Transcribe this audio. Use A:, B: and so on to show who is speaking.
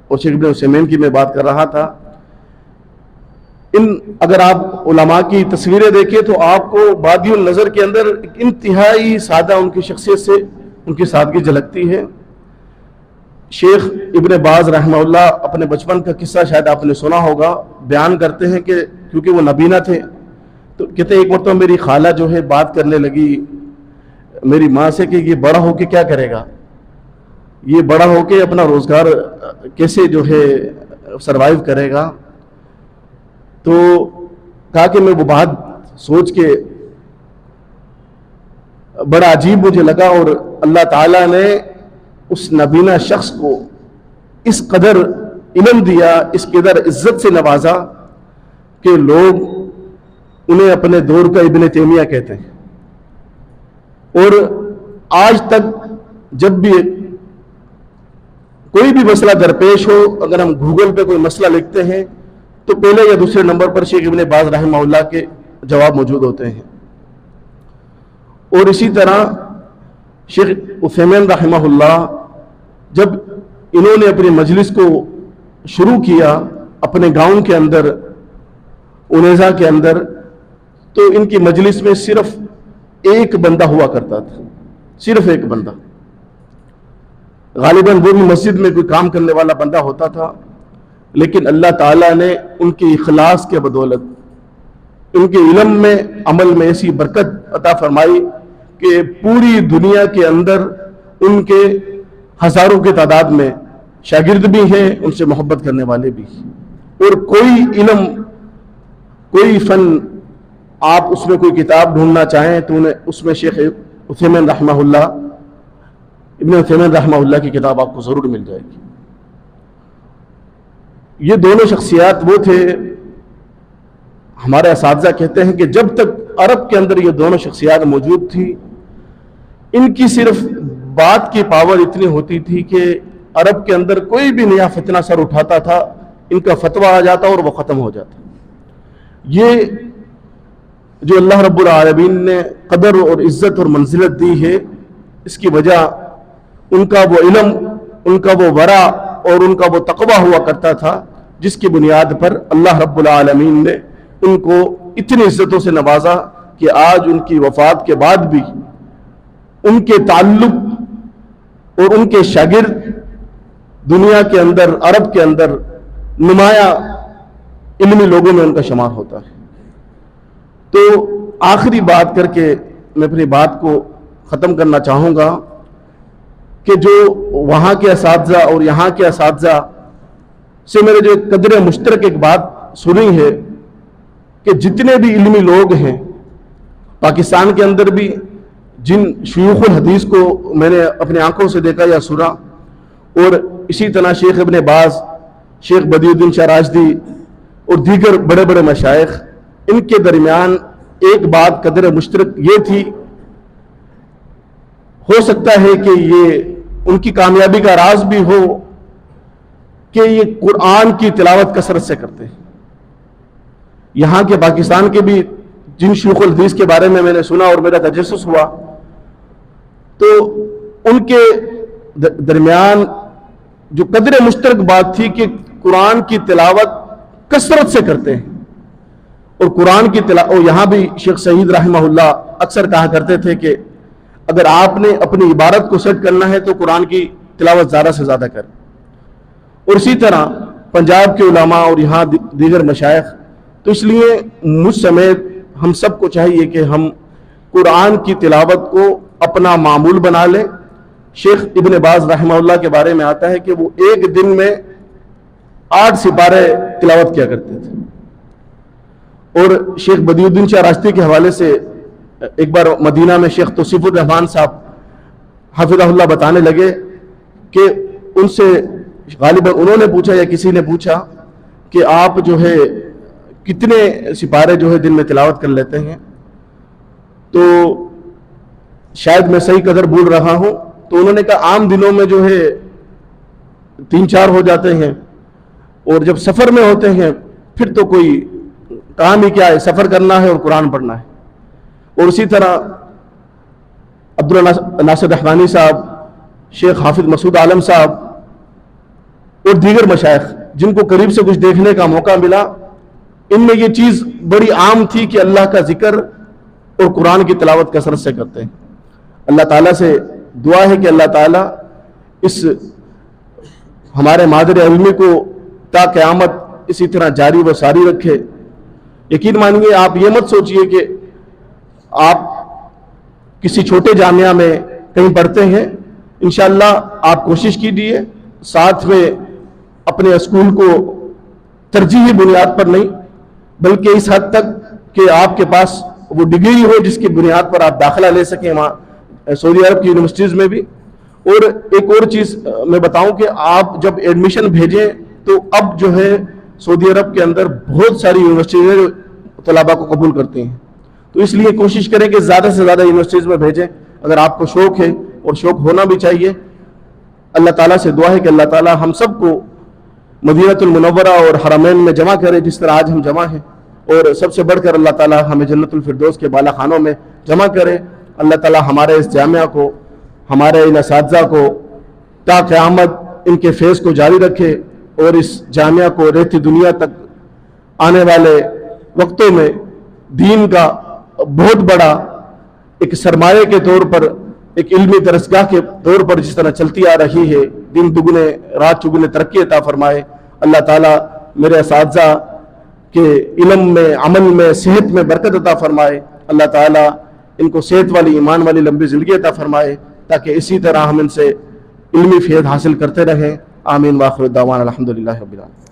A: اور شیخ ابن عثیمین کی میں بات کر رہا تھا، اگر آپ علماء کی تصویریں دیکھیں تو آپ کو بادی النظر کے اندر انتہائی سادہ ان کی شخصیت سے ان کی سادگی جھلکتی ہے۔ شیخ ابن باز رحمہ اللہ اپنے بچپن کا قصہ شاید آپ نے سنا ہوگا، بیان کرتے ہیں کہ کیونکہ وہ نبینا تھے تو کہتے ہیں ایک مرتبہ میری خالہ جو ہے بات کرنے لگی میری ماں سے کہ یہ بڑا ہو کے کیا کرے گا، یہ بڑا ہو کے اپنا روزگار کیسے جو ہے سروائیو کرے گا۔ تو کہا کہ میں وہ بات سوچ کے بڑا عجیب مجھے لگا، اور اللہ تعالیٰ نے اس نبینا شخص کو اس قدر علم دیا، اس قدر عزت سے نوازا کہ لوگ انہیں اپنے دور کا ابن تیمیہ کہتے ہیں۔ اور آج تک جب بھی کوئی بھی مسئلہ درپیش ہو، اگر ہم گوگل پہ کوئی مسئلہ لکھتے ہیں تو پہلے یا دوسرے نمبر پر شیخ ابن باز رحمہ اللہ کے جواب موجود ہوتے ہیں۔ اور اسی طرح شیخ عثیمین رحمہ اللہ جب انہوں نے اپنی مجلس کو شروع کیا اپنے گاؤں کے اندر انیزا کے اندر، تو ان کی مجلس میں صرف ایک بندہ ہوا کرتا تھا، صرف ایک بندہ، غالباً وہ بھی مسجد میں کوئی کام کرنے والا بندہ ہوتا تھا، لیکن اللہ تعالیٰ نے ان کی اخلاص کے بدولت ان کے علم میں عمل میں ایسی برکت عطا فرمائی کہ پوری دنیا کے اندر ان کے ہزاروں کی تعداد میں شاگرد بھی ہیں، ان سے محبت کرنے والے بھی، اور کوئی علم کوئی فن آپ اس میں کوئی کتاب ڈھونڈنا چاہیں تو انہیں اس میں شیخ عثیمین رحمہ اللہ ابن عثیمین رحمہ اللہ کی کتاب آپ کو ضرور مل جائے گی۔ یہ دونوں شخصیات وہ تھے، ہمارے اساتذہ کہتے ہیں کہ جب تک عرب کے اندر یہ دونوں شخصیات موجود تھی، ان کی صرف بات کی پاور اتنی ہوتی تھی کہ عرب کے اندر کوئی بھی نیا فتنہ سر اٹھاتا تھا، ان کا فتویٰ آ جاتا اور وہ ختم ہو جاتا۔ یہ جو اللہ رب العالمین نے قدر اور عزت اور منزلت دی ہے، اس کی وجہ ان کا وہ علم، ان کا وہ ورع اور ان کا وہ تقویٰ ہوا کرتا تھا، جس کی بنیاد پر اللہ رب العالمین نے ان کو اتنی عزتوں سے نوازا کہ آج ان کی وفات کے بعد بھی ان کے تعلق اور ان کے شاگرد دنیا کے اندر، عرب کے اندر نمایاں علمی لوگوں میں ان کا شمار ہوتا ہے۔ تو آخری بات کر کے میں اپنی بات کو ختم کرنا چاہوں گا کہ جو وہاں کے اساتذہ اور یہاں کے اساتذہ سے میرے جو قدر مشترک ایک بات سنی ہے کہ جتنے بھی علمی لوگ ہیں پاکستان کے اندر بھی، جن شیوخ الحدیث کو میں نے اپنی آنکھوں سے دیکھا یا سنا، اور اسی طرح شیخ ابن باز، شیخ بدیع الدین شاہ راشدی اور دیگر بڑے بڑے مشائخ، ان کے درمیان ایک بات قدر مشترک یہ تھی، ہو سکتا ہے کہ یہ ان کی کامیابی کا راز بھی ہو کہ یہ قرآن کی تلاوت کثرت سے کرتے ہیں۔ یہاں کے پاکستان کے بھی جن شیوخ الحدیث کے بارے میں نے سنا اور میرا تجسس ہوا، تو ان کے درمیان جو قدر مشترک بات تھی کہ قرآن کی تلاوت کثرت سے کرتے ہیں، اور قرآن کی تلاوت، یہاں بھی شیخ سعید رحمہ اللہ اکثر کہا کرتے تھے کہ اگر آپ نے اپنی عبارت کو سیٹ کرنا ہے تو قرآن کی تلاوت زیادہ سے زیادہ کریں۔ اور اسی طرح پنجاب کے علماء اور یہاں دیگر مشائخ، تو اس لیے مجھ سمیت ہم سب کو چاہیے کہ ہم قرآن کی تلاوت کو اپنا معمول بنا لیں۔ شیخ ابن باز رحمہ اللہ کے بارے میں آتا ہے کہ وہ ایک دن میں 8 سپارے تلاوت کیا کرتے تھے، اور شیخ بدیع الدین شاہ راشدی کے حوالے سے ایک بار مدینہ میں شیخ توصیف الرحمان صاحب حفظہ اللہ بتانے لگے کہ ان سے غالباً انہوں نے پوچھا یا کسی نے پوچھا کہ آپ جو ہے کتنے سپارے جو ہے دن میں تلاوت کر لیتے ہیں، تو شاید میں صحیح قدر بول رہا ہوں، تو انہوں نے کہا عام دنوں میں جو ہے 3-4 ہو جاتے ہیں، اور جب سفر میں ہوتے ہیں پھر تو کوئی کام ہی کیا ہے، سفر کرنا ہے اور قرآن پڑھنا ہے۔ اور اسی طرح عبدالناصر رحمانی صاحب، شیخ حافظ مسعود عالم صاحب اور دیگر مشائخ جن کو قریب سے کچھ دیکھنے کا موقع ملا، ان میں یہ چیز بڑی عام تھی کہ اللہ کا ذکر اور قرآن کی تلاوت کثرت سے کرتے ہیں۔ اللہ تعالیٰ سے دعا ہے کہ اللہ تعالیٰ اس ہمارے مادر علمی کو تا قیامت اسی طرح جاری و ساری رکھے۔ یقین مانیے، آپ یہ مت سوچئے کہ آپ کسی چھوٹے جامعہ میں کہیں پڑھتے ہیں، انشاءاللہ آپ کوشش کیجیے ساتھ میں اپنے اسکول کو ترجیحی بنیاد پر نہیں بلکہ اس حد تک کہ آپ کے پاس وہ ڈگری ہو جس کی بنیاد پر آپ داخلہ لے سکیں وہاں سعودی عرب کی یونیورسٹیز میں بھی۔ اور ایک اور چیز میں بتاؤں کہ آپ جب ایڈمیشن بھیجیں تو اب جو ہے سعودی عرب کے اندر بہت ساری یونیورسٹیز ہیں جو طلباء کو قبول کرتی ہیں، تو اس لیے کوشش کریں کہ زیادہ سے زیادہ یونیورسٹیز میں بھیجیں اگر آپ کو شوق ہے، اور شوق ہونا بھی چاہیے۔ اللہ تعالیٰ سے دعا ہے کہ اللہ تعالیٰ ہم سب کو مدینہ المنورہ اور حرمین میں جمع کرے جس طرح آج ہم جمع ہیں، اور سب سے بڑھ کر اللہ تعالیٰ ہمیں جنت الفردوس کے بالا خانوں میں جمع کرے۔ اللہ تعالیٰ ہمارے اس جامعہ کو، ہمارے ان اساتذہ کو تا قیامت ان کے فیض کو جاری رکھے، اور اس جامعہ کو رہتی دنیا تک آنے والے وقتوں میں دین کا بہت بڑا ایک سرمایہ کے طور پر، ایک علمی درسگاہ کے طور پر جس طرح چلتی آ رہی ہے، دن دگنے رات چگنے ترقی عطا فرمائے۔ اللہ تعالیٰ میرے اساتذہ کے علم میں، عمل میں، صحت میں برکت عطا فرمائے۔ اللہ تعالیٰ ان کو صحت والی، ایمان والی لمبی زندگی عطا فرمائے تاکہ اسی طرح ہم ان سے علمی فیض حاصل کرتے رہیں۔ آمین۔ وآخر دعوانا الحمدللہ رب العالمین۔